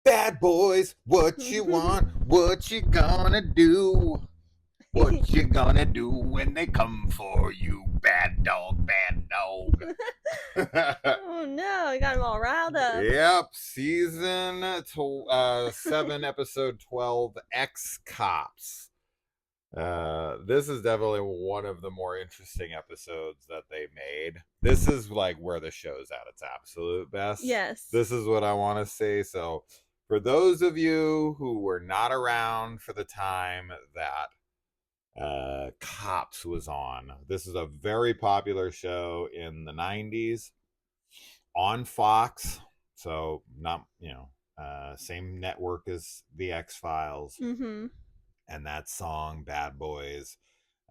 Bad boys, what you want? What you gonna do? What you gonna do when they come for you? Bad dog, bad dog. Oh no, you got them all riled up. Yep, season 7, episode 12, X Cops. This is definitely one of the more interesting episodes that they made. This is like where the show's at its absolute best. Yes. This is what I want to say. So, for those of you who were not around for the time that Cops was on, this is a very popular show in the 90s on Fox. So, not, same network as The X Files. Mm-hmm. And that song, Bad Boys,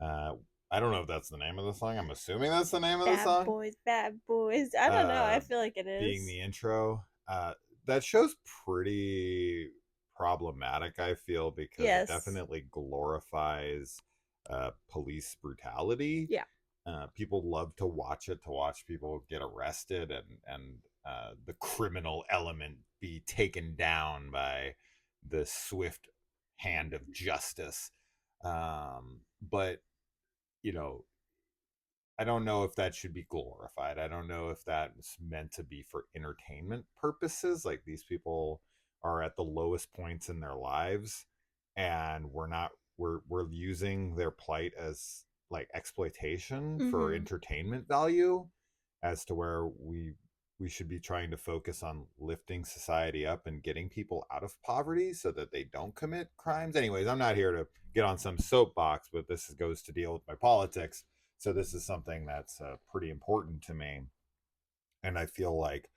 uh, I don't know if that's the name of the song. I'm assuming that's the name of the Bad song. boys, bad boys. I don't know. I feel like it Being is. the intro. That show's pretty problematic, I feel, because it Yes. definitely glorifies police brutality. Yeah. People love to watch it, to watch people get arrested and the criminal element be taken down by the swift hand of justice. But you know, I don't know if that should be glorified. I don't know if that's meant to be for entertainment purposes. Like, these people are at the lowest points in their lives, and we're using their plight as like exploitation for Mm-hmm. entertainment value, as to where we should be trying to focus on lifting society up and getting people out of poverty so that they don't commit crimes. Anyways, I'm not here to get on some soapbox, but this goes to deal with my politics. So this is something that's pretty important to me. And I feel like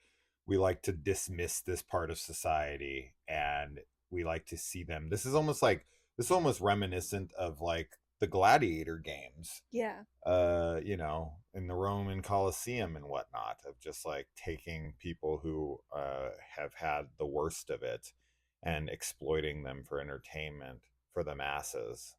we like to dismiss this part of society, and we like to see them. This is almost reminiscent of like the gladiator games, Yeah. in the Roman Colosseum and whatnot, of just like taking people who have had the worst of it and exploiting them for entertainment for the masses,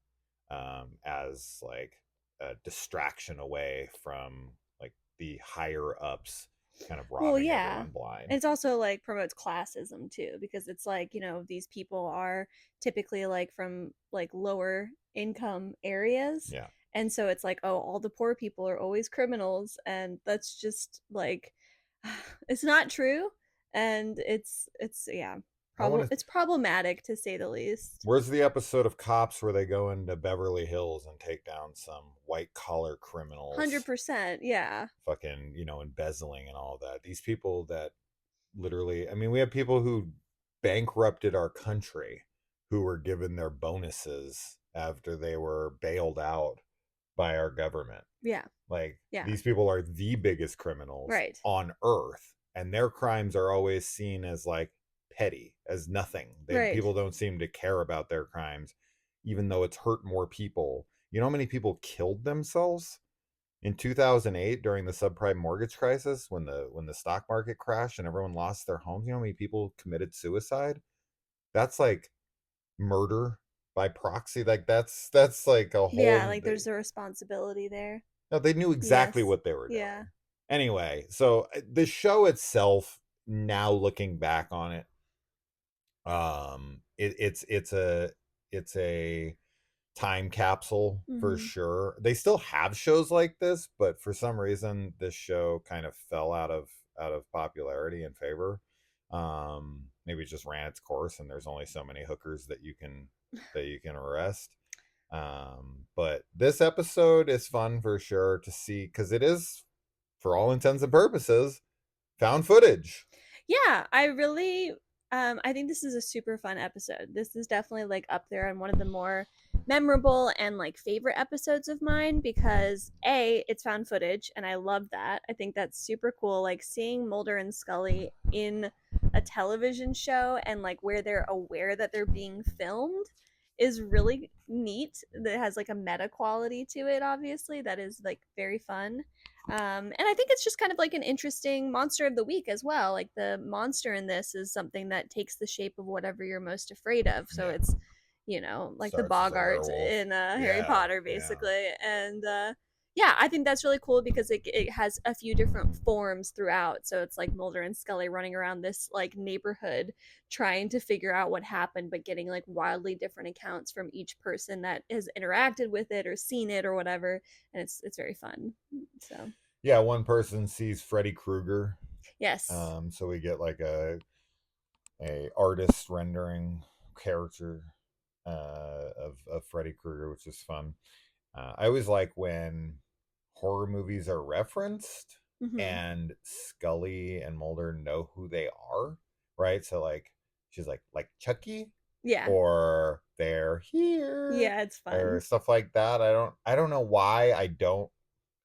as like a distraction away from like the higher ups kind of Well, robbing yeah. everyone blind. And it's also like promotes classism too, because it's like, these people are typically like from like lower income areas. Yeah. And so it's like, oh, all the poor people are always criminals. And that's just like, it's not true. And yeah, I want to. it's problematic to say the least. Where's the episode of Cops where they go into Beverly Hills and take down some white collar criminals, 100%. Yeah. fucking, embezzling and all that? These people that literally, I mean, we have people who bankrupted our country who were given their bonuses after they were bailed out by our government. Yeah. Like, Yeah. these people are the biggest criminals Right. on earth, and their crimes are always seen as like petty, as nothing. Right. People don't seem to care about their crimes, even though it's hurt more people. You know how many people killed themselves in 2008 during the subprime mortgage crisis, when the stock market crashed and everyone lost their homes? You know how many people committed suicide? That's like murder by proxy. Like, that's like a Yeah, whole. like there's a responsibility there. No, they knew exactly Yes. what they were Yeah. doing. Anyway, so the show itself, now looking back on it, it's a time capsule for Mhm. sure. They still have shows like this, but for some reason this show kind of fell out of popularity and favor. Maybe it just ran its course, and there's only so many hookers that you can arrest. But this episode is fun for sure to see, because it is, for all intents and purposes, found footage. Yeah, I think this is a super fun episode. This is definitely like up there on one of the more memorable and like favorite episodes of mine, because it's found footage and I love that. I think that's super cool, like seeing Mulder and Scully in a television show and like where they're aware that they're being filmed is really neat. That has like a meta quality to it, obviously, that is like very fun. And I think it's just kind of like an interesting monster of the week as well. Like the monster in this is something that takes the shape of whatever you're most afraid of. So Yeah. it's, like the Starts as a Bogart werewolf. in Harry Yeah, Potter, yeah. basically. And yeah, I think that's really cool because it has a few different forms throughout. So it's like Mulder and Scully running around this like neighborhood trying to figure out what happened, but getting like wildly different accounts from each person that has interacted with it or seen it or whatever. And it's very fun. So Yeah, one person sees Freddy Krueger. yes. So we get like a artist rendering character of Freddy Krueger, which is fun. I always like when horror movies are referenced Mm-hmm. and Scully and Mulder know who they are, right? So like she's like Chucky Yeah. or they're here Yeah, it's or fun. stuff like that. I don't know why I don't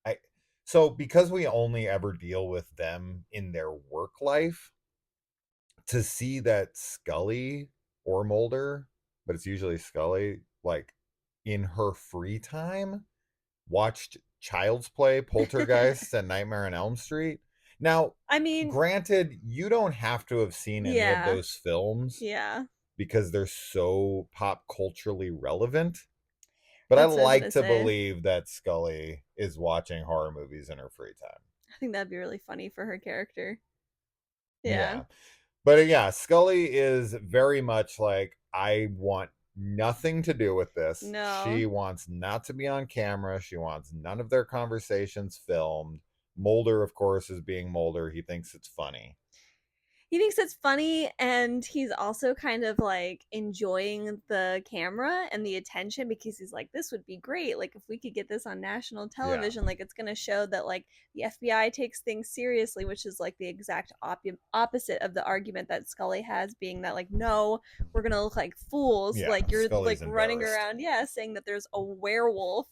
I so because we only ever deal with them in their work life, to see that Scully or Mulder, but it's usually Scully, like in her free time, watched Child's Play, Poltergeist, and Nightmare on Elm Street. Now, I mean, granted, you don't have to have seen any of yeah. those films Yeah. because they're so pop culturally relevant. But I That's what I was like gonna to say. believe that Scully is watching horror movies in her free time. I think that'd be really funny for her character. Yeah. Yeah. But yeah, Scully is very much like, I want nothing to do with this. No. She wants not to be on camera. She wants none of their conversations filmed. Mulder, of course, is being Mulder. He thinks it's funny. He thinks it's funny, and he's also kind of like enjoying the camera and the attention because he's like, this would be great, like if we could get this on national Yeah. television, like it's going to show that like the FBI takes things seriously, which is like the exact opposite of the argument that Scully has, being that like, no, we're going to look like fools, Yeah. like you're like Scully's running embarrassed. around, yeah, saying that there's a werewolf.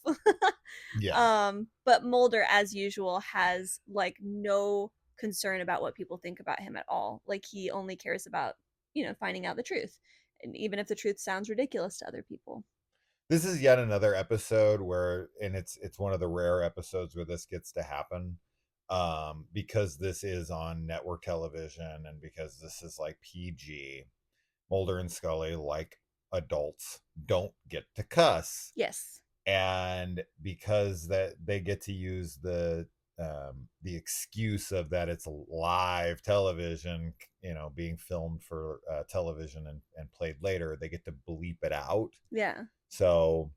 Yeah. But Mulder, as usual, has like no concern about what people think about him at all. Like he only cares about, finding out the truth. And even if the truth sounds ridiculous to other people. This is yet another episode where, and it's one of the rare episodes where this gets to happen, because this is on network television and because this is like PG. Mulder and Scully, like adults, don't get to cuss, Yes. and because that they get to use the excuse of that it's live television, being filmed for television and played later, they get to bleep it out. Yeah. So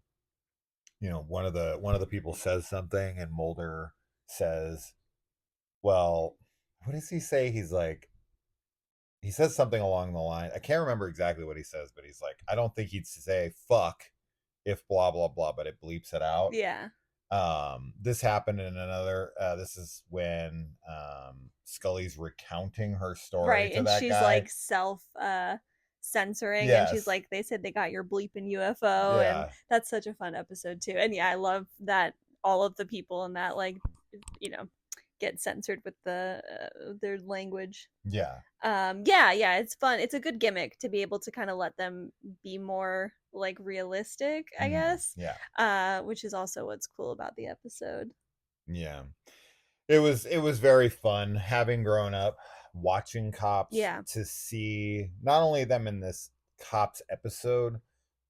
one of the people says something and Mulder says, well, what does he say? He's like, he says something along the line. I can't remember exactly what he says, but he's like, I don't think he'd say fuck if blah blah blah, but it bleeps it out. Yeah. This happened in another this is when Scully's recounting her story Right. to And that she's guy. like self censoring, and she's Yes. like, they said they got your bleeping UFO, and Yeah. that's such a fun episode too. And yeah, I love that all of the people in that like, you know, get censored with their language. Yeah. Yeah, it's fun. It's a good gimmick to be able to kind of let them be more like realistic, I guess. Yeah. Which is also what's cool about the episode. Yeah. It was very fun having grown up watching Cops Yeah. to see not only them in this Cops episode,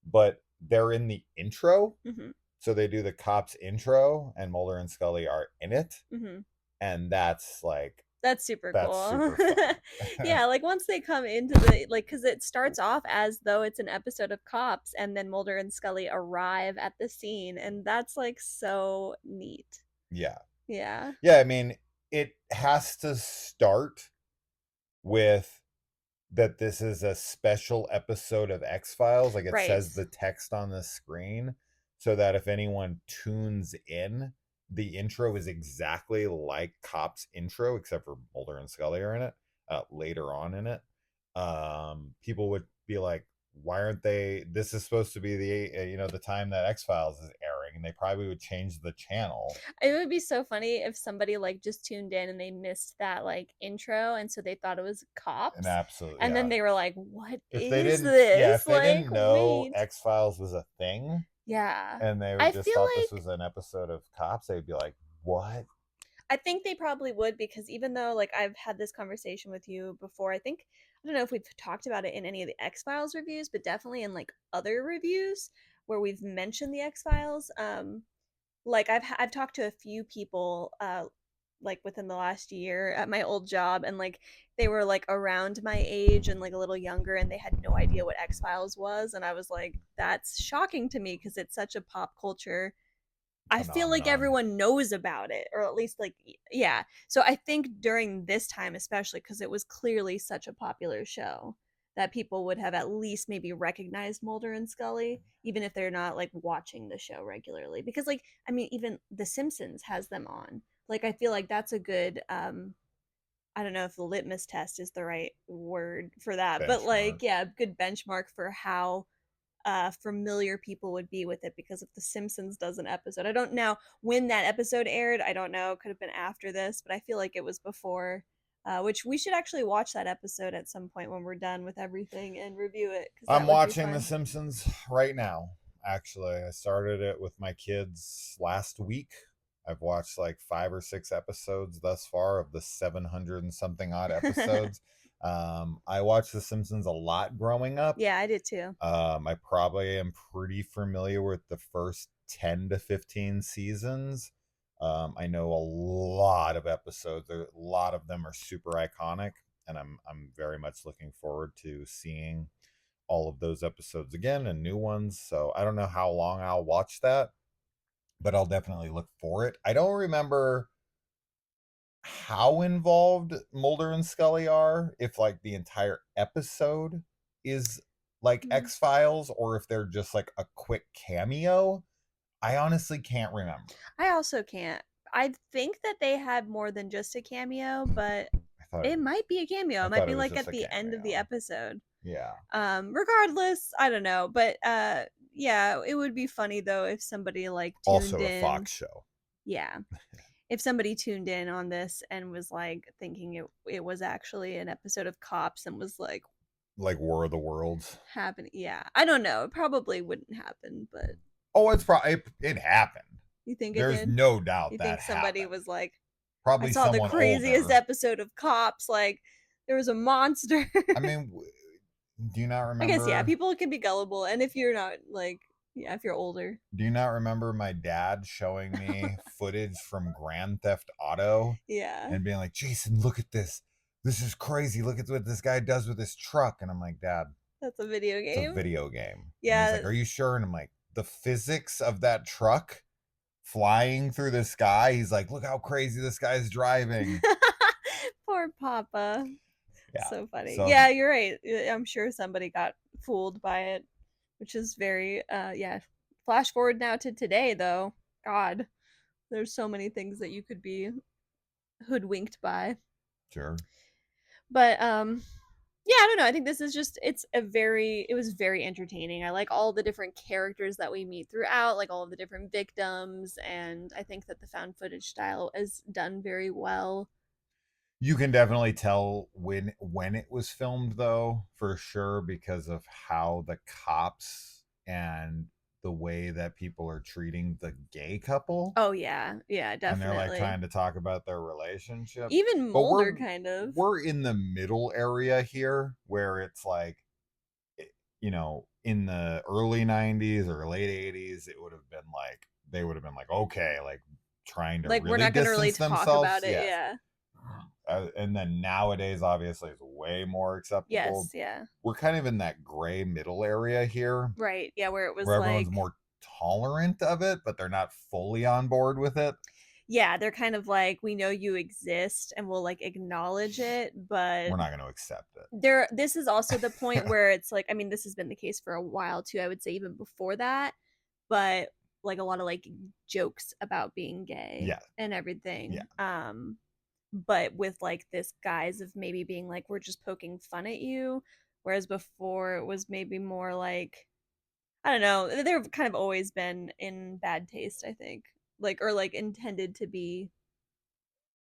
but they're in the intro. Hmm. So they do the Cops intro and Mulder and Scully are in it, Hmm. and that's like That's super that's cool. super fun. Yeah, like once they come into the like, because it starts off as though it's an episode of Cops, and then Mulder and Scully arrive at the scene, and that's like so neat. Yeah. Yeah. Yeah, I mean, it has to start with that this is a special episode of X-Files, like it Right. says the text on the screen, so that if anyone tunes in, the intro is exactly like Cop's intro, except for Mulder and Scully are in it later on in it. People would be like, why aren't they, this is supposed to be the time that X-Files is airing, and they probably would change the channel. It would be so funny if somebody like just tuned in and they missed that like intro, and so they thought it was And Cops, absolutely, and then yeah. they were like, what If they is didn't, yeah, this? if they Like, didn't know wait. X-Files was a thing, Yeah. and they I just feel thought this like was an episode of Cops, they'd be like, what? I think they probably would, because even though like I've had this conversation with you before, I don't know if we've talked about it in any of the X-Files reviews, but definitely in like other reviews where we've mentioned the X-Files. like I've talked to a few people like within the last year at my old job, and like they were like around my age and like a little younger, and they had no idea what X-Files was, and I was like, that's shocking to me because it's such a pop culture. I feel like phenomenon. everyone knows about it, or at least like yeah. So I think during this time, especially because it was clearly such a popular show, that people would have at least maybe recognized Mulder and Scully, even if they're not like watching the show regularly. Because like I mean, even The Simpsons has them on. Like I feel like that's a good I don't know if the litmus test is the right word for that, but Benchmark. like yeah, good benchmark for how familiar people would be with it, because if The Simpsons does an episode, I don't know when that episode aired. I don't know. It could have been after this, but I feel like it was before. Which we should actually watch that episode at some point when we're done with everything and review it, because that I'm would be watching The fun. Simpsons right now. Actually, I started it with my kids last week. I've watched like 5 or 6 episodes thus far of the 700 and something odd episodes. I watched The Simpsons a lot growing up. Yeah, I did too. I probably am pretty familiar with the first 10 to 15 seasons. I know a lot of episodes. A lot of them are super iconic, and I'm very much looking forward to seeing all of those episodes again and new ones. So I don't know how long I'll watch that, but I'll definitely look for it. I don't remember how involved Mulder and Scully are, if like the entire episode is like Mm. X Files or if they're just like a quick cameo. I honestly can't remember. I also can't. I think that they had more than just a cameo, but it might be a cameo. I It might thought be it was like just at a the end of the cameo. episode. Yeah. Regardless, I don't know, but yeah, it would be funny though if somebody like tuned Also a in. Fox show. Yeah, if somebody tuned in on this and was like thinking it was actually an episode of Cops and was like Like War of the Worlds. happening. Yeah, I don't know. It probably wouldn't happen, but Oh, it's probably it happened. you think it There's did? no doubt You that think somebody happened. was like, I Probably saw the someone craziest older. episode of Cops, like there was a monster. I mean, do you not I guess yeah, remember? people can be gullible, and if you're not like yeah, if you're older, Do you not remember my dad showing me footage from Grand Theft Auto yeah, and being like, "Jason, look at this. This is crazy. Look at what this guy does with his truck." And I'm like, "Dad, that's a video it's a game. video game." And he's Yeah. like, "Are you sure?" And I'm like, "The physics of that truck flying through the sky." He's like, "Look how crazy this guy's driving." Poor Papa. Yeah. So funny. So Yeah, you're right. I'm sure somebody got fooled by it, which is very yeah. Flash forward now to today though. God, there's so many things that you could be hoodwinked by. sure. But yeah, I don't know. I think this is just it was very entertaining. I like all the different characters that we meet throughout, like all of the different victims, and I think that the found footage style is done very well. You can definitely tell when it was filmed though, for sure, because of how the cops and the way that people are treating the gay couple, Oh yeah, yeah, and they're like definitely. trying to talk about their relationship. Even But Mulder kind of. we're in the middle area here where it's like in the early 90s or late 80s it would have been like they would have been like okay, like trying to Like we're really not going to really distance talk themselves. about it. Yes. Yeah. And then nowadays obviously it's way more acceptable. Yes, yeah. We're kind of in that gray middle area here Right. Yeah, where it was where everyone's like more tolerant of it but they're not fully on board with it. yeah, they're kind of like we know you exist and we'll like acknowledge it, but We're not going to accept there this is also the point it. where it's like I mean this has been the case for a while too, I would say even before that, but like a lot of like jokes about being gay Yeah. and everything. Yeah. But with like this guise of maybe being like we're just poking fun at you, whereas before it was maybe more like I don't know, they've kind of always been in bad taste, I think. Like or like intended to be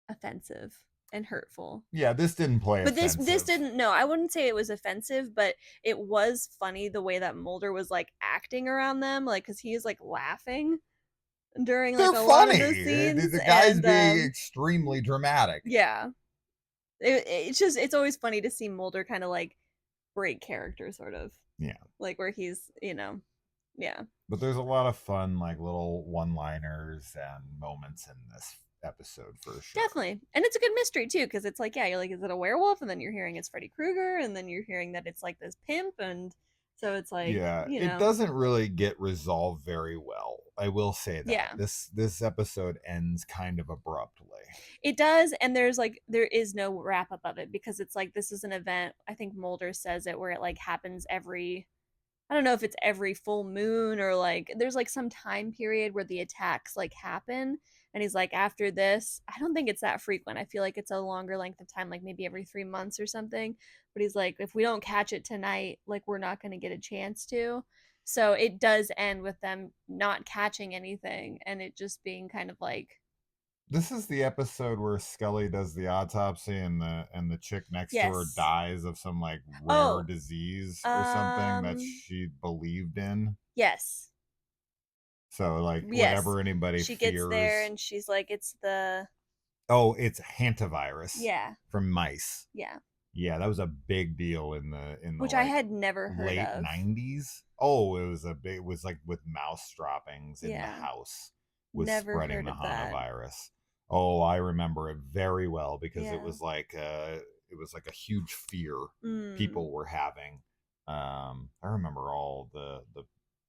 offensive and hurtful. Yeah, this didn't play But this offensive. didn't, no, I wouldn't say it was offensive, but it was funny the way that Mulder was like acting around them, like cuz he is like laughing during like They're a lot of the funny. scenes The guy's and being extremely dramatic. yeah. It's just it's always funny to see Mulder kind of like break character sort of. Yeah. Like where he's, you know, Yeah. But there's a lot of fun, like little one-liners and moments in this episode for sure. Definitely. And it's a good mystery too, because it's like, yeah, you're like, is it a werewolf? And then you're hearing it's Freddy Krueger, and then you're hearing that it's like this pimp, and so it's like, Yeah, you it know, doesn't really get resolved very well. I will say that. yeah. This episode ends kind of abruptly. It does, and there's like there is no wrap up of it because it's like this is an event. I think Mulder says it where it like happens every I don't know if it's every full moon or like there's like some time period where the attacks like happen. And he's like, after this, I don't think it's that frequent. I feel like it's a longer length of time, like maybe every 3 months or something. But he's like, if we don't catch it tonight, like we're not going to get a chance to. So it does end with them not catching anything and it just being kind of like, This is the episode where Scully does the autopsy and the chick next to her yes. dies of some like rare Oh, disease or something that um, she believed in. yes. So like Yes. whatever anybody She gets there fears. and she's like, it's the, Oh, it's hantavirus yeah, from mice. yeah. Yeah, that was a big deal in the Which I like had never heard late of. 90s. Oh, it was like with mouse droppings in the Yeah. house was Never spreading heard the of that. hantavirus. Oh, I remember it very well because Yeah. it was like a huge fear Mm. people were having. I remember all the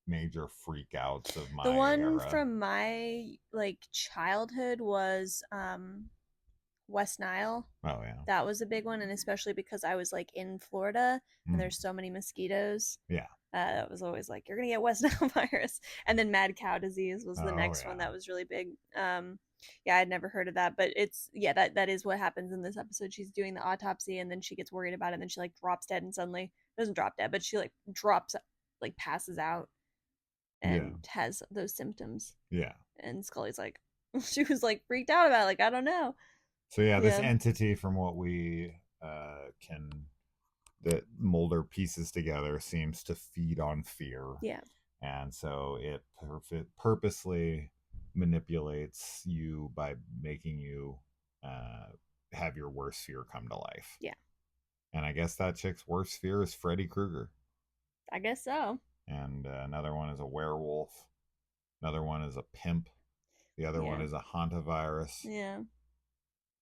major freakouts of The my one era. from my like childhood was West Nile. Oh yeah. That was a big one, and especially because I was like in Florida and Mm, there's so many mosquitoes. yeah. That was always like you're gonna get West Nile virus, and then mad cow disease was the Oh next one yeah. that was really big. Yeah, I'd never hed of that, but it's yeah that is what happens in this episode. She's doing the autopsy, and then she gets worried about it, and then she like drops dead, and suddenly doesn't drop dead, but she like drops like passes out Yeah. and has those symptoms. Yeah. And Scully's like, she was like freaked out about it, like I don't know. So yeah, this Yeah, entity from what we can that Mulder pieces together seems to feed on fear, yeah, and so it purposely manipulates you by making you uh, have your worst fear come to life. yeah. And I guess that chick's worst fear is Freddy Krueger, I guess so. and another one is a werewolf. Another one is a pimp. The other one Yeah, is a hantavirus. yeah,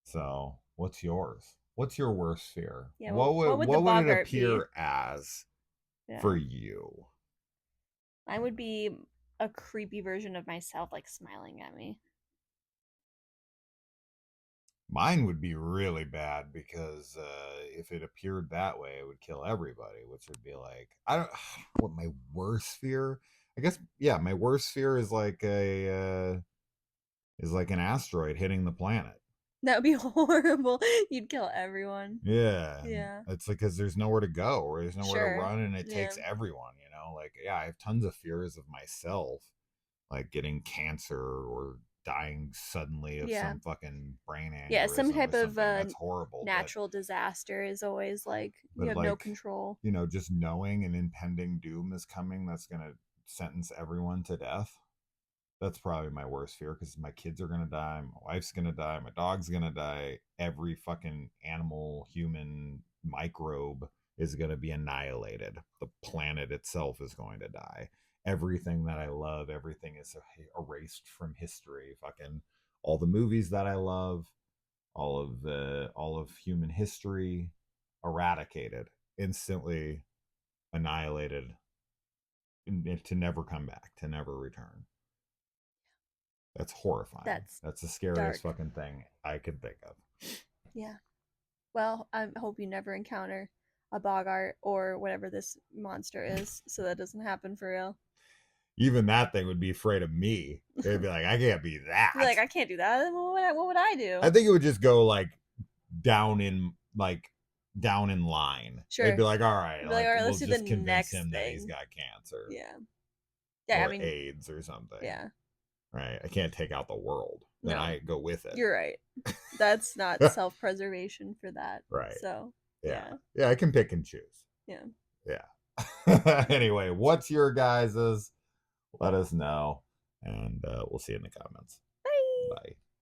So, what's yours? What's your worst fear? yeah. Well, what would the What would it Bogart be? appear as Yeah, for you? mine would be a creepy version of myself, like smiling at me. Mine would be really bad because if it appeared that way, it would kill everybody. Which would be like I don't what my worst fear. I guess yeah, my worst fear is like an asteroid hitting the planet. That would be horrible. You'd kill everyone. Yeah, and Yeah. it's like because there's nowhere to go or there's nowhere to Sure. run, and it Yeah. takes everyone. You know, like yeah, I have tons of fears of myself, like getting cancer or dying suddenly of Yeah. some fucking brain Yeah. Some aneurysm or type of something. That's horrible. natural disaster is always like you But have no like, control. you know, just knowing an impending doom is coming that's gonna sentence everyone to death. That's probably my worst fear because my kids are gonna die, my wife's gonna die, my dog's gonna die. Every fucking animal, human microbe is gonna be annihilated. The planet itself is going to die. Everything that I love, everything is erased from history. Fucking all the movies that I love, all of human history, eradicated, instantly annihilated, to never come back, to never return. That's horrifying. That's That's the scariest dark. fucking thing I could think of. Yeah. Well, I hope you never encounter a bogart or whatever this monster is, so that doesn't happen for real. Even that thing would be afraid of me. It'd be like, I can't be You're like, that. I can't do that. What would I do? I think it would just go down in like down in line. It'd Sure. be like, all right, Be like, all right, we'll let's do the just convince next him that he's thing. got cancer Yeah. Yeah, I or mean, AIDS or something. yeah. Right? I can't take out the world. Then No. I go with it. You're right. That's not self-preservation for that. Right. So, Yeah. yeah. Yeah, I can pick and choose. Yeah. Yeah. Anyway, what's your guys's? Let us know, and we'll see you in the comments. Bye. Bye.